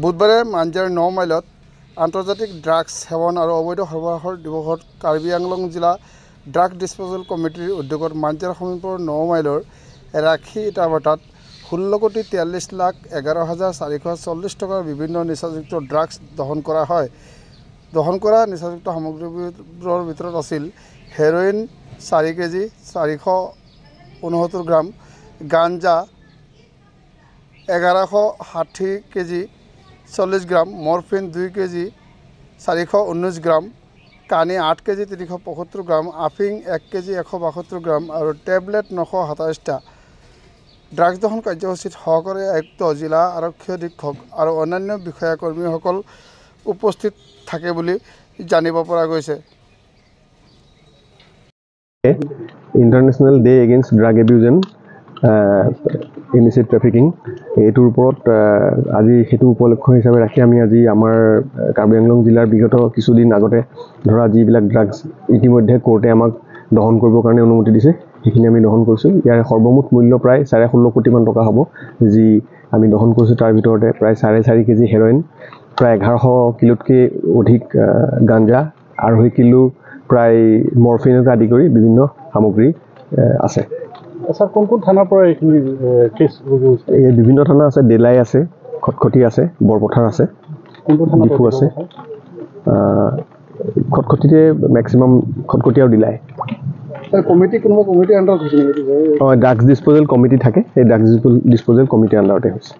বুধবাৰে মাঞ্জাৰ 9 মাইলত আন্তৰ্জাতিক ড্ৰাগছ সেৱন আৰু অবৈধ সৰবৰাহৰ দিৱসত কাৰ্বি আংলং জিলা ড্ৰাগ ডিছপ'জেল কমিটিৰ উদ্যোগত মাঞ্জাৰ সমীপৰ 9 মাইলৰ ৰাখি ইটাভাটাত 16,43,11,440 টকাৰ বিভিন্ন নিচাযুক্ত ড্ৰাগছ দহন কৰা হয়। দহন কৰা নিচাযুক্ত সামগ্ৰীবোৰৰ ভিতৰত আছিল হেৰ'ইন 4 কেজি 469 গ্ৰাম, গাঞ্জা 1160 কেজি 40 গ্ৰাম, মৰফিন 2 কেজি 419 গ্ৰাম, কানি 8 কেজি 375 গ্ৰাম, আফিং 1 কেজি 172 গ্ৰাম আৰু টেবলেট 927টা। ড্ৰাগছ দহন কাৰ্যসূচীত সহকাৰী আয়ুক্ত, জিলা আৰক্ষী অধীক্ষক আৰু অন্যান্য বিষয়া কৰ্মীসকল উপস্থিত থাকে বুলি জানিব পৰা গৈছে। International day against drug abuse and illicit trafficking এইটোৰ ওপৰত আজি সেইটো উপলক্ষ হিচাপে ৰাখি আমি আজি আমাৰ কাৰ্বি আংলং জিলাৰ বিগত কিছুদিন আগতে ধৰা যিবিলাক ড্ৰাগছ ইতিমধ্যে কোৰ্টে আমাক দহন কৰিবৰ কাৰণে অনুমতি দিছে, সেইখিনি আমি দহন কৰিছোঁ। ইয়াৰ সৰ্বমুঠ মূল্য প্ৰায় 16.5 কোটিমান টকা হ'ব, যি আমি দহন কৰিছোঁ। তাৰ ভিতৰতে প্ৰায় 4.5 কেজি হেৰ'ইন, প্ৰায় 1100 কিলোতকৈ অধিক গাঞ্জা, 2.5 কিলো প্ৰায় মৰফিনকে আদি কৰি বিভিন্ন সামগ্ৰী আছে। স্যাৰ, কোন থানাৰ পৰা এইখিনি কেছ ৰুজু হৈছে? এই বিভিন্ন থানা আছে, ডেলাই আছে, খটখটি আছে, বৰপথাৰ আছে, ডিফু আছে। খটখটিতে মেক্সিমাম খটখটি আৰু ডিলাই। কমিটি কোনোবা কমিটিৰ আণ্ডাৰত হৈছে নেকি? ড্ৰাগছ ডিছপ'জেল কমিটি থাকে, সেই ড্ৰাগছ ডিছপ'জেল কমিটিৰ আণ্ডাৰতে হৈছে।